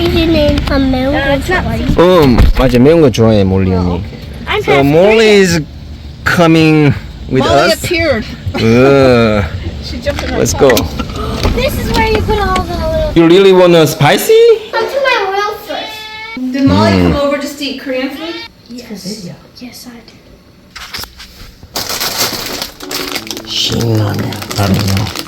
몰리는 안 매운 거 좋아해. 맞아. 매운 거 좋아해, 몰리 언니. So Molly is coming with Molly us. appeared. She jumped in my Let's go. This is where you put all the little. You really want a spicy? Come to my world first. Did Molly come over just to eat Korean food? Yes. Yes, I do. 신라면 라면요.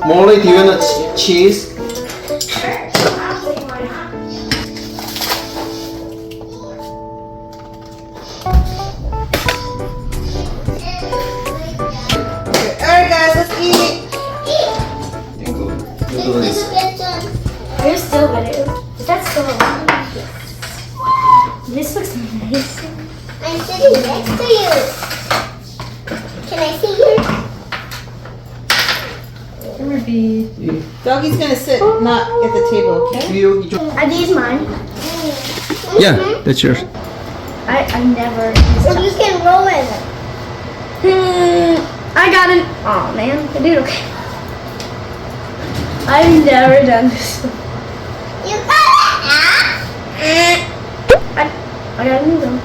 Molly, do you want cheese? Alright guys, let's eat. You're still better. That's still alive. This looks nice. I'm sitting next to you. Can I see yours? Doggy's gonna sit not at the table, okay? Are these mine? Yeah, that's yours. I never. Or you can roll it. I got it. Oh man, I did okay. I've never done this. You got it. I got a noodle.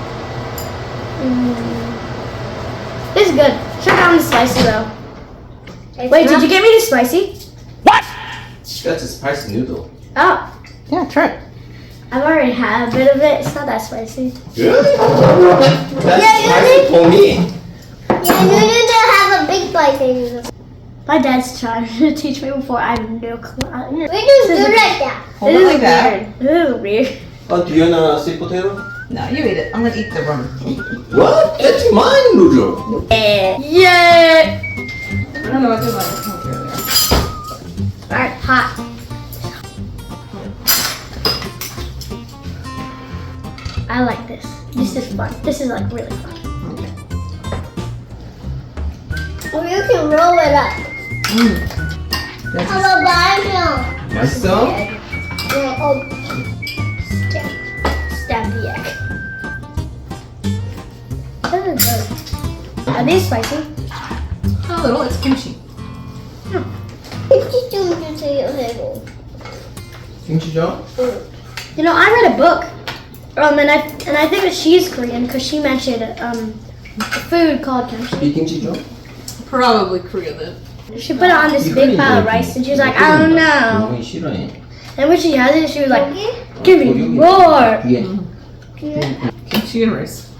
This is good. Check out the spicy though. Wait, did you get me the spicy? That's a spicy noodle. Oh, Yeah, try it. I've already had a bit of it. It's not that spicy. Really? That's Yeah, spicy for me. Yeah, you need to have a big bite noodle. My dad's trying to teach me before. I have no clue. We just do like that. Hold it like that. This is weird. Do you want a sweet potato? No, you eat it. I'm gonna eat the rum. What? That's my noodle. Yeah. I don't know what to do about it. Alright, hot. I like this. This is fun. This is like really fun. Or you can roll it up. On the bottom. 맛있어? Yeah, oh. Stab the egg. This is good. Are these spicy? A little, it's kimchi. 김치 좀 주세요, 해도. 김치죠? You know, I read a book, and I think that she's Korean because she mentioned a food called kimchi. 이 김치죠? Probably Korea then. She put it on this big pile of rice, and she was like, I don't know. 너무 싫어해. And when she has it, she was like, give me more. 뒤에. Kimchi and rice.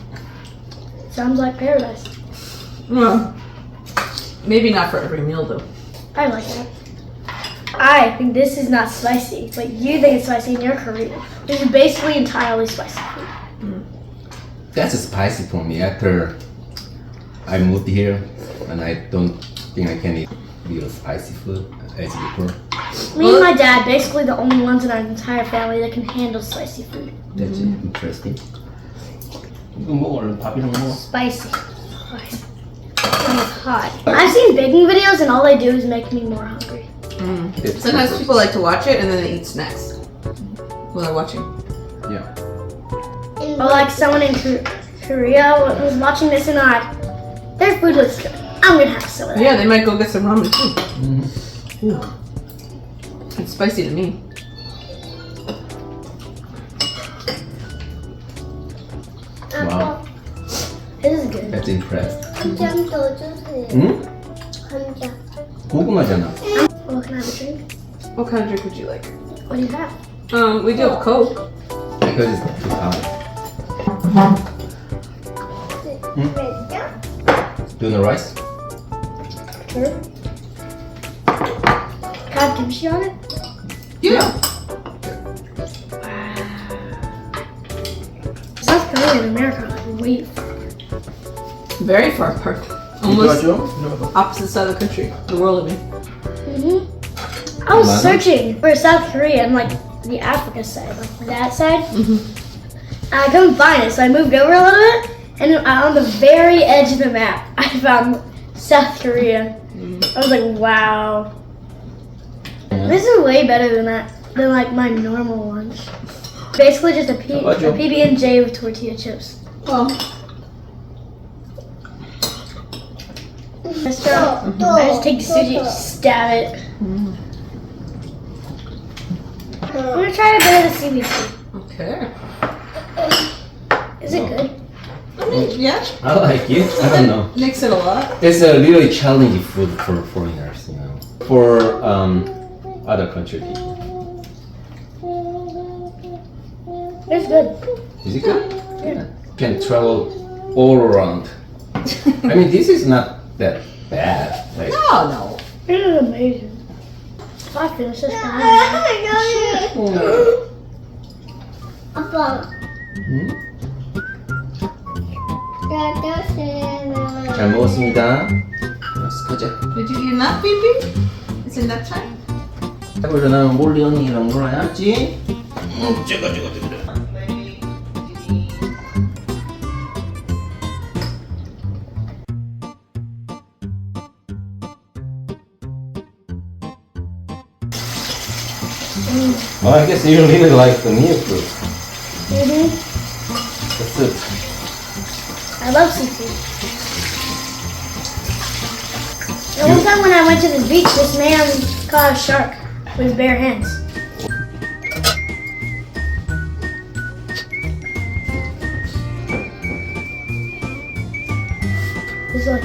Sounds like paradise. Well, maybe not for every meal though. I like that. I think this is not spicy, but you think it's spicy and you're Korean. This is basically entirely spicy food. That's spicy for me. After I moved here, and I don't think I can eat real spicy food as before. Me and my dad, basically the only ones in our entire family that can handle spicy food. That's interesting. 이거 먹어, 얼른 밥이랑 먹어. Spicy. Spicy. And it's hot. I've seen baking videos and all they do is make me more hungry. Sometimes people like to watch it and then they eat snacks while they're watching. Yeah. Or like someone in Korea was watching this and like, their food looks good. I'm gonna have some of that. Yeah, they might go get some ramen too. Ooh. It's spicy to me. Wow. This is good. That's impressed. 한잔 더 주세요. 응? 한잔. 고구마잖아. Oh, can I have a drink? What kind of drink would you like? What do you have? We do have Coke. Because it's too hot. Do you want rice? Sure. Can I have kimchi on it? Yeah. South Korea and America are way far. Very far apart. Almost 이거 opposite side of the country. The world, I mean. I was searching for South Korea and like the Africa side, like that side. I couldn't find it, so I moved over a little bit, and on the very edge of the map, I found South Korea. I was like, wow. This is way better than like my normal lunch. Basically just a PB&J with tortilla chips. Oh. I just take the sushi, stab it. I'm gonna try a bit of the CBC. Okay. Is it good? I mean, yeah. I like it. I don't know. Mix it a lot. It's a really challenging food for foreigners, you know. For other country people. It's good. Is it good? Yeah. Can travel all around. I mean, this is not that bad. Like, No. It is amazing. If I finish this, 잘 먹었습니다. 가자. Did you eat enough, baby? Is it nap time? 그래서 나는 몰리 언니랑 놀아야지. Well, I guess you really like the new food. The soup. I love seafood. And one time when I went to the beach, this man caught a shark with his bare hands. He's like,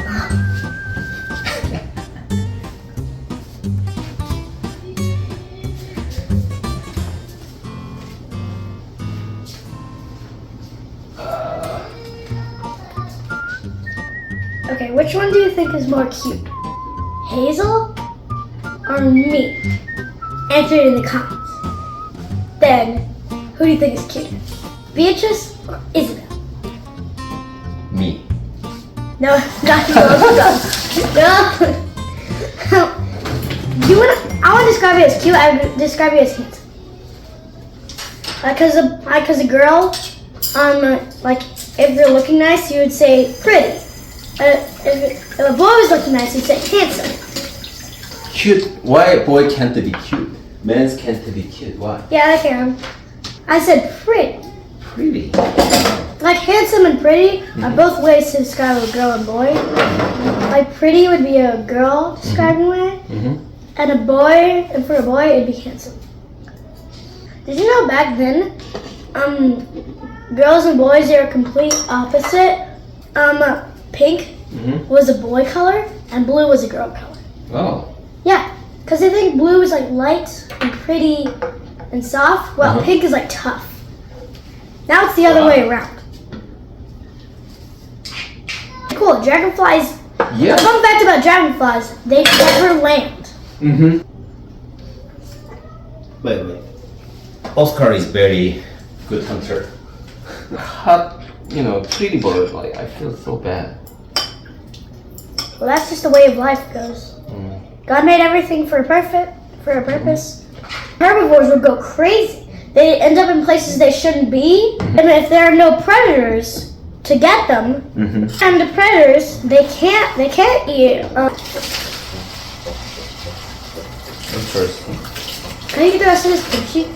okay, which one do you think is more cute? Hazel or me? Answer it in the comments. Then, who do you think is cuter? Beatrice or Isabelle? Me. No, not you. No. I want to describe it as cute. I would describe it as handsome. Because a girl, like if they're looking nice, you would say pretty. If a boy was looking nice, you'd say handsome. Cute. Why a boy can't be cute? Men can't be cute. Why? Yeah, I can. I said pretty. Pretty. Like handsome and pretty are both ways to describe a girl and boy. Like pretty would be a girl describing way, and for a boy it'd be handsome. Did you know back then, girls and boys they were complete opposite. Pink was a boy color and blue was a girl color. Oh. Yeah, because I think blue is like light and pretty and soft, while pink is like tough. Now it's the other way around. Cool, dragonflies. Yeah. A fun fact about dragonflies, they never land. Wait. Oscar is very good hunter. Hot, pretty bird. Like I feel so bad. Well, that's just the way of life goes. God made everything for a purpose. Herbivores would go crazy. They end up in places they shouldn't be, and if there are no predators to get them, and the predators they can't eat. Interesting. Can you get the rest of this kimchi?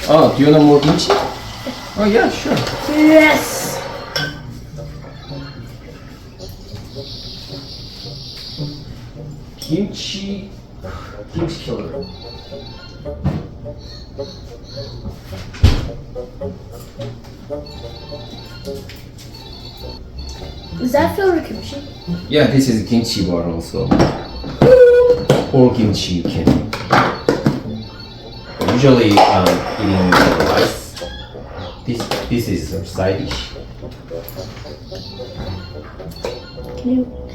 Oh, do you know more kimchi? Oh yeah, sure. Yes. Kimchi killer. Is that filled with kimchi? Yeah, this is kimchi bar also. Or kimchi you can eat. Usually eating rice. This is a side dish. Can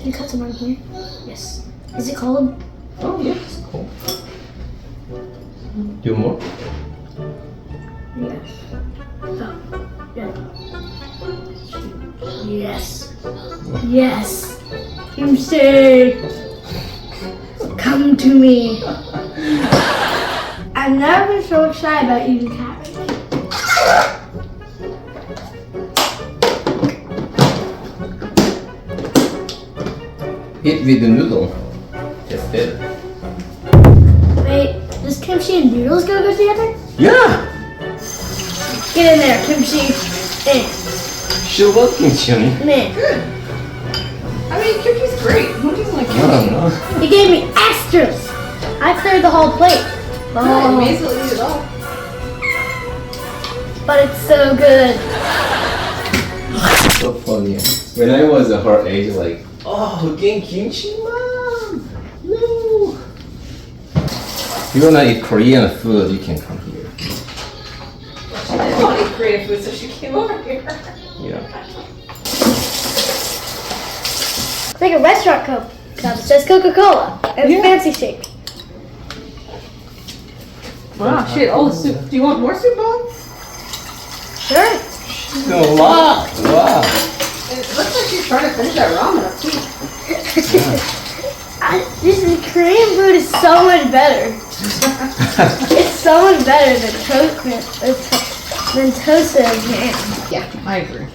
you cut some right here? Yes. Is it cold? Oh yes, cool. Do more? Yes. Oh, yeah. Yes. Yes. Kimchi. Come to me. I've never been so excited about eating cabbage. eat with the noodle. That's better. Wait, does kimchi and noodles go together? Yeah! Get in there, kimchi. She loves kimchi. Man. I mean, kimchi's great. Who doesn't like I kimchi? don't know. You gave me extras. I cleared the whole plate. Oh, you may as well eat it all. But it's so good. So funny. When I was her age, like, oh, again kimchi, mom. No. If you wanna eat Korean food, you can come here. She didn't want to eat Korean food, so she came over here. Yeah. It's like a restaurant cup. It says Coca-Cola. It's Yeah. fancy shaped. Wow, shit, all the soup. Do you want more soup, Mom? Sure. A lot. Wow. It looks like she's trying to finish that ramen up, too. This Korean food is so much better. It's so much better than toast and ham. Yeah, I agree.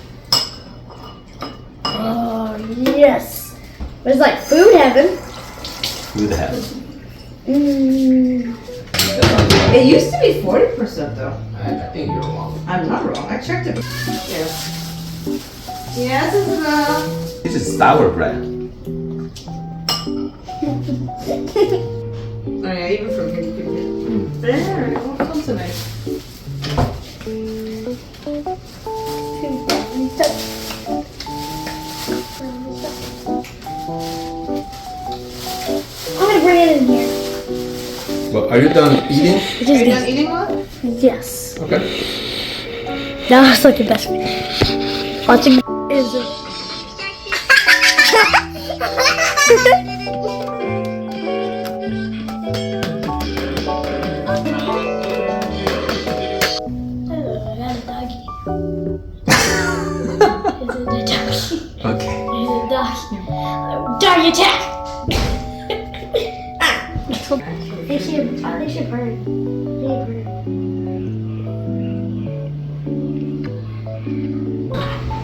Oh yes. But it's like food heaven. Good have. Mm. It used to be 40% though. I think you're wrong. I'm not wrong. I checked it. Yes. Yes, Isabelle. This is sour bread. Oh yeah, even from here you can get. There, it won't come tonight. I'm gonna bring it in here. Well, are you done eating? It Are is you done eating one? yes. Okay. That was like the best way. Watching is Okay. Doggy attack! They should burn.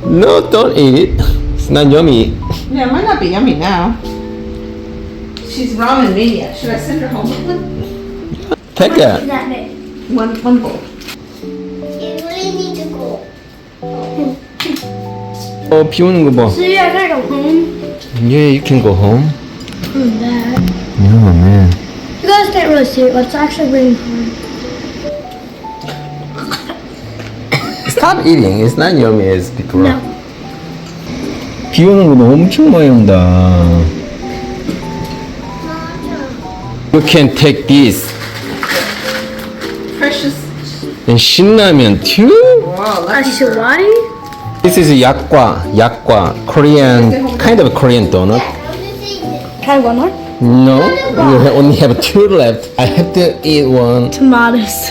No, don't eat it. It's not yummy. Yeah, it might not be yummy now. She's ramen mania. Should I send her home with one? Take it. That big. One bowl. You really need to go. 비 오는 거 봐. So you guys gotta go home. Yeah, you can go home. That. Yeah, man. You guys can't really see it, but it's actually really hard. Stop eating. It's not yummy as before. No. 비 오는 거 엄청 많이 온다. You can take this. Precious. And 신라면 too? Wow, Actually, why? This is yakgwa, Korean, kind of Korean donut. Try one more. No, we only have two left. I have to eat one. Tomatoes.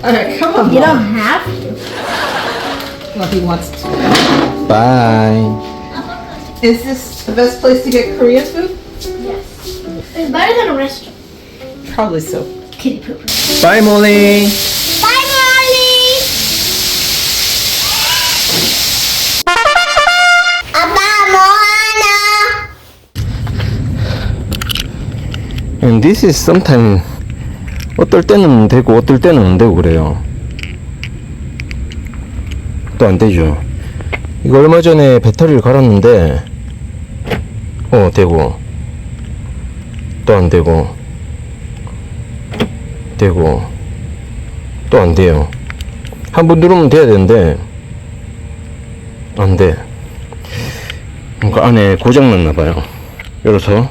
Okay, come on. You Mom. don't have to. Well, he wants to. Bye. Is this the best place to get Korean food? Yes. It's better than a restaurant. Probably so. Kitty pooper. Bye, Molly. Bye, Molly. 아빠 뭐하나? And this is sometimes 어떨 때는 되고 어떨 때는 안 되고 그래요. 또 안 되죠. 이거 얼마 전에 배터리를 갈았는데 되고 또 안 되고 되고 또 안 돼요. 한번 누르면 돼야 되는데 안 돼. 그러니까 안에 고장 났나 봐요. 열어서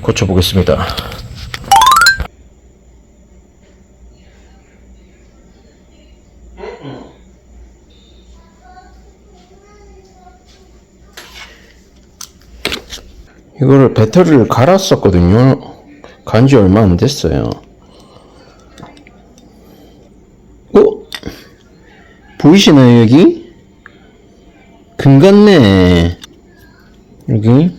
고쳐 보겠습니다. 이거를 배터리를 갈았었거든요. 간지 얼마 안 됐어요. 보이시나요, 여기? 금 같네. 여기.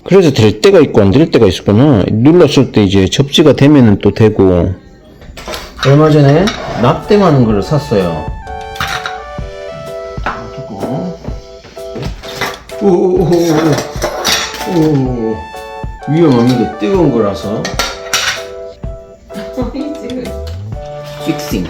그래서 될 때가 있고 안 될 때가 있었구나. 눌렀을 때 이제 접지가 되면은 또 되고. 얼마 전에 납땜하는 거를 샀어요. 뚜껑. 오오오오. 위험합니다. 뜨거운 거라서. What are you doing? 픽싱.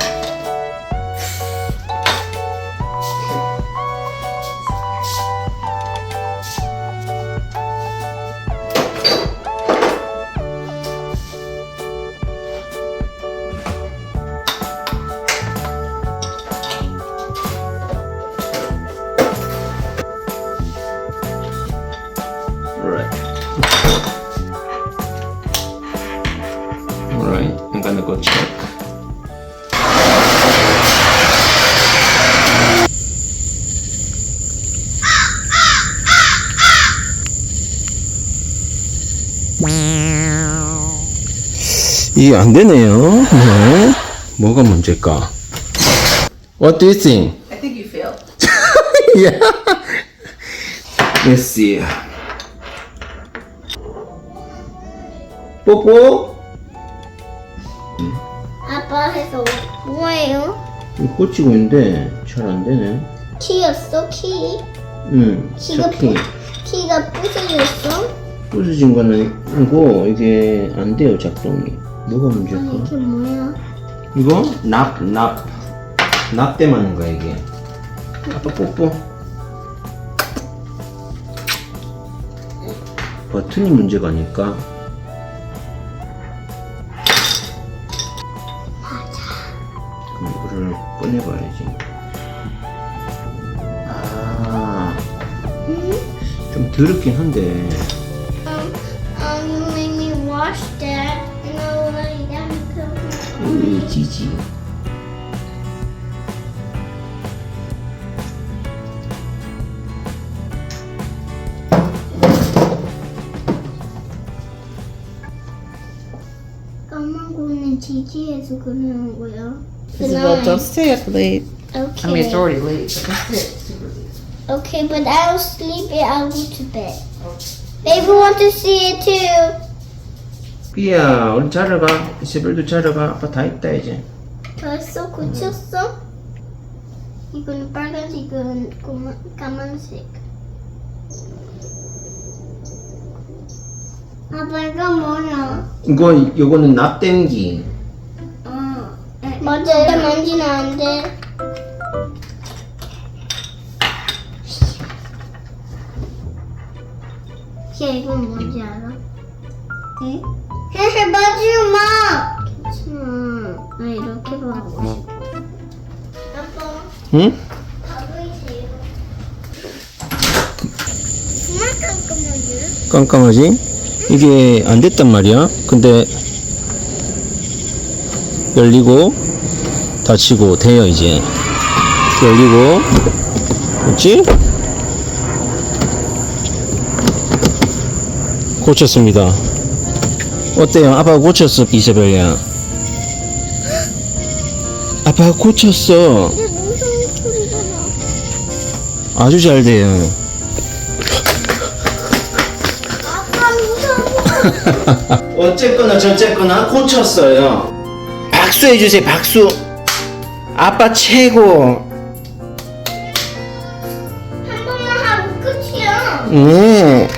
Alright, I'm gonna go check. 이게 안 되네요. 네. 뭐가 문제일까? What do you think? I think you failed. Yeah. Let's see. 뽀뽀? 아빠 해서 뭐예요? 이거 꽂히고 있는데 잘 안 되네. 키였어 키? 응. 키가 키. 키가 부서졌어? 부서진 거는 이거 이게 안 돼요 작동이. 뭐가 아니 문제일까? 이게 뭐야? 이거 납 때문에 하는 거야 이게. 아빠 뽀뽀. 버튼이 문제가 아닐까? 그럼 이거를 꺼내봐야지. 아, 좀 더럽긴 한데. You made me wash that. No, like that. 지지. 까만 거는 지지해서 그러는 거야. Isabel, don't stay up late. Okay. I mean, it's already late, but don't stay up super late. Okay, but I'll sleep it. I'll go to bed. Baby want to see it too. 삐야, 우리 자러 가. 이사벨도 자러 가. 아빠 다 있다 이제. 벌써 고쳤어? 이거는 빨간색, 이건 까만색. 아빠 이거 뭐야? 요거는 납땜기. 맞아, 이거 만지면 안 돼. 야, 이건 뭔지 알아? 응? 사실 맞지 마! 괜찮아. 나 이렇게 하고 싶어. 아빠, 응? 가보이세요. 그만 깜깜하게. 깜깜하지? 이게 안 됐단 말이야. 근데 열리고 닫히고 돼요 이제. 열리고 됐지? 고쳤습니다. 어때요? 아빠가 고쳤어, 이사벨이야. 아빠가 고쳤어. 근데 무서운 소리가 나. 아주 잘 돼요. 아빠 무서워. 어쨌거나 저쨌거나 고쳤어요. 박수 해주세요. 박수. 아빠 최고. 한 번만 하고 끝이야. 네.